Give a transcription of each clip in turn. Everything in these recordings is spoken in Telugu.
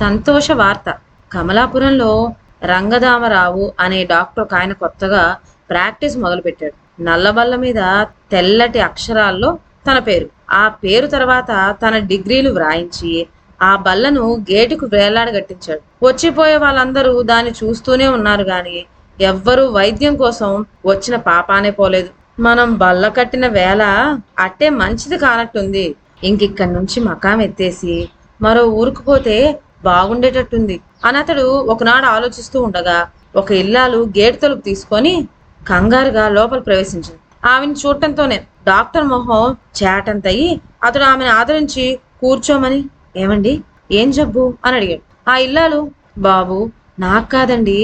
సంతోష వార్త. కమలాపురంలో రంగదామరావు అనే డాక్టర్ ఒక ఆయన కొత్తగా ప్రాక్టీస్ మొదలుపెట్టాడు. నల్లబల్ల మీద తెల్లటి అక్షరాల్లో తన పేరు, ఆ పేరు తర్వాత తన డిగ్రీలు వ్రాయించి ఆ బల్లను గేటుకు వేలాడగట్టించాడు. వచ్చిపోయే వాళ్ళందరూ దాన్ని చూస్తూనే ఉన్నారు గాని ఎవ్వరూ వైద్యం కోసం వచ్చిన పాపానే పోలేదు. మనం బల్ల కట్టిన వేళ అట్టే మంచిది కానట్టుంది. ఇంకిక్కడి నుంచి మకాం ఎత్తేసి మరో ఊరుకు పోతే బాగుండేటట్టుంది అని అతడు ఒకనాడు ఆలోచిస్తూ ఉండగా ఒక ఇల్లాలు గేటు తలుపు తీసుకొని కంగారుగా లోపల ప్రవేశించింది. ఆమెను చూడటంతోనే డాక్టర్ మొహం చేటంతయి అతడు ఆమెను ఆదరించి కూర్చోమని, ఏమండి ఏం జబ్బు అని అడిగాడు. ఆ ఇల్లాలు, బాబు నాకు కాదండి,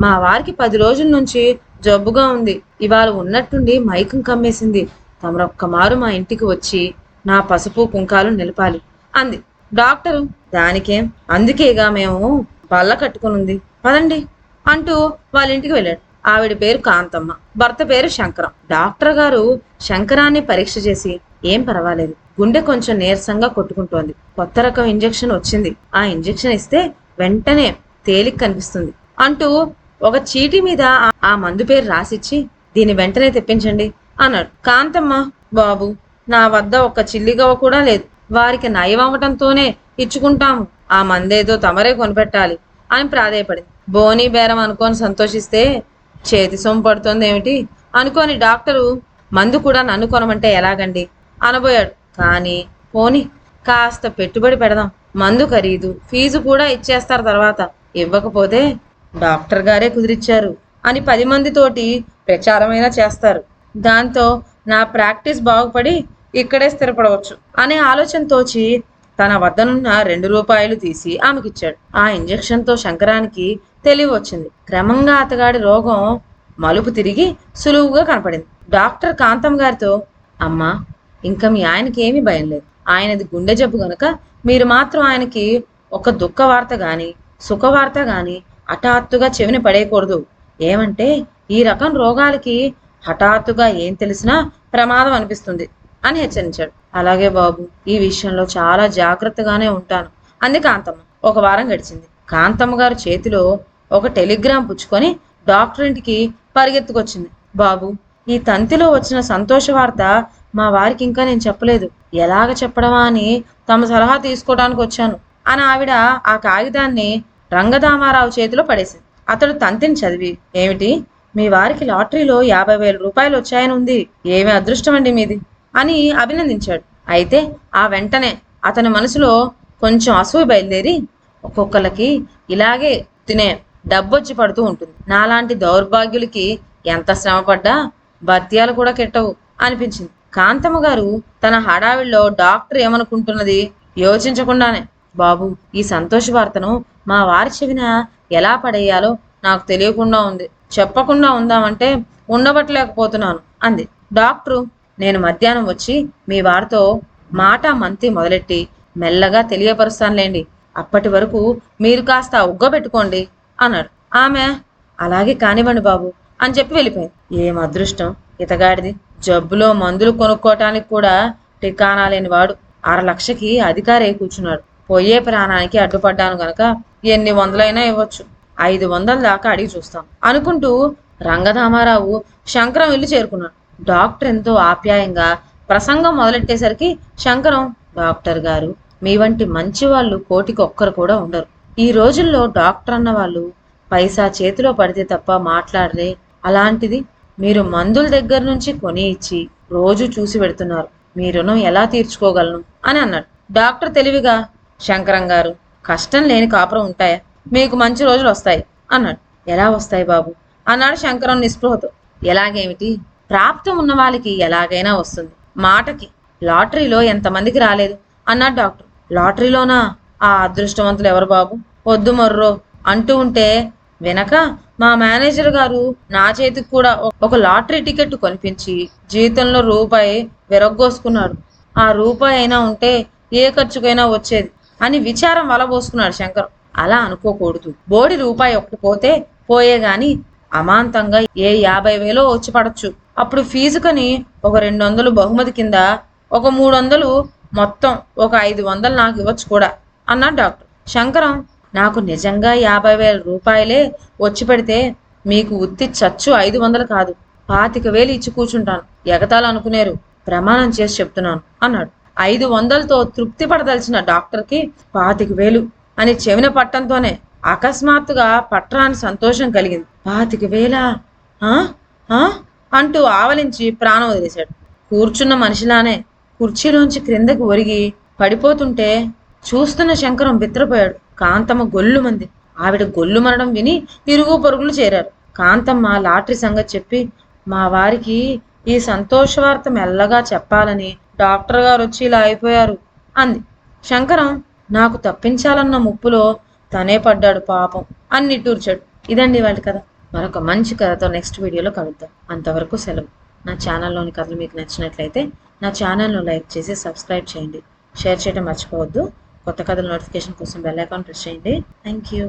మా వారికి 10 రోజుల నుంచి జబ్బుగా ఉంది. ఇవాళ ఉన్నట్టుండి మైకం కమ్మేసింది. తమరొక్క మారు మా ఇంటికి వచ్చి నా పసుపు కుంకాలు నిలపాలి అంది. డాక్టరు, దానికేం, అందుకేగా మేము బల్ల కట్టుకునుంది, పదండి అంటూ వాళ్ళ ఇంటికి వెళ్ళాడు. ఆవిడ పేరు కాంతమ్మ, భర్త పేరు శంకరం. డాక్టర్ గారు శంకరాన్ని పరీక్ష చేసి, ఏం పర్వాలేదు, గుండె కొంచెం నీరసంగా కొట్టుకుంటోంది, కొత్త రకం ఇంజెక్షన్ వచ్చింది, ఆ ఇంజెక్షన్ ఇస్తే వెంటనే తేలిక కనిపిస్తుంది అంటూ ఒక చీటి మీద ఆ మందు పేరు రాసిచ్చి, దీన్ని వెంటనే తెప్పించండి అన్నాడు. కాంతమ్మ, బాబు నా వద్ద ఒక్క చిల్లిగవ్వ కూడా లేదు, వారికి నయం అవ్వటంతోనే ఇచ్చుకుంటాము, ఆ మందేదో తమరే కొనిపెట్టాలి అని ప్రాధేయపడింది. బోనీ బేరం అనుకొని సంతోషిస్తే చేతి సొమ్ము పడుతుంది ఏమిటి అనుకోని డాక్టరు, మందు కూడా నన్ను కొనమంటే ఎలాగండి అనబోయాడు. కానీ పోనీ కాస్త పెట్టుబడి పెడదాం, మందు ఖరీదు ఫీజు కూడా ఇచ్చేస్తారు, తర్వాత ఇవ్వకపోతే డాక్టర్ గారే కుదిరిచ్చారు అని 10 మందితోటి ప్రచారమైనా చేస్తారు, దాంతో నా ప్రాక్టీస్ బాగుపడి ఇక్కడే స్థిరపడవచ్చు అనే ఆలోచనతోచి తన వద్దనున్న 2 రూపాయలు తీసి ఆమెకిచ్చాడు. ఆ ఇంజెక్షన్తో శంకరానికి తెలివి వచ్చింది. క్రమంగా అతగాడి రోగం మలుపు తిరిగి సులువుగా కనపడింది. డాక్టర్ కాంతం గారితో, అమ్మా ఇంకా మీ ఆయనకి ఏమీ భయం లేదు, ఆయనది గుండె జబ్బు గనుక మీరు మాత్రం ఆయనకి ఒక దుఃఖ వార్త గాని సుఖవార్త గాని హఠాత్తుగా చెవిని పడేయకూడదు. ఏమంటే ఈ రకం రోగాలకి హఠాత్తుగా ఏం తెలిసినా ప్రమాదం అనిపిస్తుంది అని హెచ్చరించాడు. అలాగే బాబు, ఈ విషయంలో చాలా జాగ్రత్తగానే ఉంటాను అంది కాంతమ్మ. 1 వారం గడిచింది. కాంతమ్మ గారు చేతిలో ఒక టెలిగ్రామ్ పుచ్చుకొని డాక్టర్ ఇంటికి పరిగెత్తుకొచ్చింది. బాబు, ఈ తంతిలో వచ్చిన సంతోష వార్త మా వారికి ఇంకా నేను చెప్పలేదు, ఎలాగ చెప్పడమా అని తమ సలహా తీసుకోవడానికి వచ్చాను అని ఆవిడ ఆ కాగితాన్ని రంగదామారావు చేతిలో పడేసింది. అతడు తంతిని చదివి, ఏమిటి, మీ వారికి లాటరీలో 50,000 రూపాయలు వచ్చాయని ఉంది, ఏమి అదృష్టం అండి మీది అని అభినందించాడు. అయితే ఆ వెంటనే అతని మనసులో కొంచెం అసూయ బయలుదేరి, ఒక్కొక్కరికి ఇలాగే తినే డబ్బొచ్చి పడుతూ ఉంటుంది, నాలాంటి దౌర్భాగ్యులకి ఎంత శ్రమపడ్డా భత్యాలు కూడా కెట్టవు అనిపించింది. కాంతమ్మ గారు తన హడావిడిలో డాక్టర్ ఏమనుకుంటున్నది యోచించకుండానే, బాబు ఈ సంతోష వార్తను మా వారి చెవిన ఎలా పడేయాలో నాకు తెలియకుండా ఉంది, చెప్పకుండా ఉందామంటే ఉండబట్టలేకపోతున్నాను అంది. డాక్టరు, నేను మధ్యాహ్నం వచ్చి మీ వారితో మాట మంతి మొదలెట్టి మెల్లగా తెలియపరుస్తానులేండి, అప్పటి వరకు మీరు కాస్త ఉగ్గబెట్టుకోండి అన్నాడు. ఆమె, అలాగే కానివ్వండి బాబు అని చెప్పి వెళ్ళిపోయింది. ఏం అదృష్టం ఇతగాడిది, జబ్బులో మందులు కొనుక్కోటానికి కూడా ఠికానా లేని వాడు 1/2 లక్షకి అధికారే కూర్చున్నాడు. పోయే ప్రాణానికి అడ్డుపడ్డాను గనక ఎన్ని వందలైనా ఇవ్వచ్చు, 500 దాకా అడిగి చూస్తాం అనుకుంటూ రంగదామారావు శంకరం ఇల్లు చేరుకున్నాడు. డాక్టర్ ఎంతో ఆప్యాయంగా ప్రసంగం మొదలెట్టేసరికి శంకరం, డాక్టర్ గారు, మీ వంటి మంచి వాళ్ళు 1,000,000 ఒక్కరు కూడా ఉండరు. ఈ రోజుల్లో డాక్టర్ అన్న వాళ్ళు పైసా చేతిలో పడితే తప్ప మాట్లాడరే, అలాంటిది మీరు మందుల దగ్గర నుంచి కొని ఇచ్చి రోజు చూసి పెడుతున్నారు, మీ రుణం ఎలా తీర్చుకోగలను అని అన్నాడు. డాక్టర్ తెలివిగా, శంకరం గారు, కష్టం లేని కాపురం ఉంటాయా, మీకు మంచి రోజులు వస్తాయి అన్నాడు. ఎలా వస్తాయి బాబు అన్నాడు శంకరం నిస్పృహతో. ఎలాగేమిటి, ప్రాప్తం ఉన్న వాళ్ళకి ఎలాగైనా వస్తుంది, మాటకి లాటరీలో ఎంతమందికి రాలేదు అన్నాడు డాక్టర్. లాటరీలోనా, ఆ అదృష్టవంతులు ఎవరు బాబు, వద్దు మర్రో అంటూ ఉంటే వెనక మా మేనేజర్ గారు నా చేతికి కూడా ఒక లాటరీ టికెట్ కొనిపించి జీతంలో రూపాయి విరగ్గోసుకున్నాడు, ఆ రూపాయి అయినా ఉంటే ఏ ఖర్చుకైనా వచ్చేది అని విచారం వలబోసుకున్నాడు శంకరం. అలా అనుకోకూడదు, బోడి రూపాయి ఒకటి పోతే పోయే గాని అమాంతంగా ఏ 50,000 వచ్చి పడచ్చు, అప్పుడు ఫీజుకని ఒక 200 బహుమతి కింద ఒక 300, మొత్తం ఒక 500 నాకు ఇవ్వచ్చు కూడా అన్నాడు డాక్టర్. శంకరం, నాకు నిజంగా 50,000 రూపాయలే వచ్చి పెడితే మీకు ఉత్తి చచ్చు 500 కాదు 25,000 ఇచ్చి కూర్చుంటాను. ఎగతాళి అనుకునేరు, ప్రమాణం చేసి చెప్తున్నాను అన్నాడు. 500తో తృప్తి పడదలిచిన డాక్టర్కి 25,000 అని చెవిన పట్టంతోనే అకస్మాత్తుగా పట్రాని సంతోషం కలిగింది. 25,000 అంటూ ఆవలించి ప్రాణం వదిలేశాడు. కూర్చున్న మనిషిలానే కుర్చీలోంచి క్రిందకి ఒరిగి పడిపోతుంటే చూస్తున్న శంకరం బిత్రపోయాడు. కాంతమ్మ గొల్లుమంది. ఆవిడ గొల్లుమనడం విని ఇరుగు పొరుగులు చేరారు. కాంతమ్మ లాటరీ సంగతి చెప్పి, మా వారికి ఈ సంతోషవార్త మెల్లగా చెప్పాలని డాక్టర్ గారు వచ్చి ఇలా అయిపోయారు అంది. శంకరం నాకు తప్పించాలన్న ముప్పులో తనే పడ్డాడు పాపం అని నిట్టూర్చాడు. ఇదండి వాళ్ళ కథ. మరొక మంచి కథతో నెక్స్ట్ వీడియోలో కలుద్దాం. అంతవరకు సెలవు. నా ఛానల్లోని కథలు మీకు నచ్చినట్లయితే నా ఛానల్ను లైక్ చేసి సబ్స్క్రైబ్ చేయండి. షేర్ చేయడం మర్చిపోవద్దు. కొత్త కథల నోటిఫికేషన్ కోసం బెల్ ఐకాన్ ప్రెస్ చేయండి. Thank you.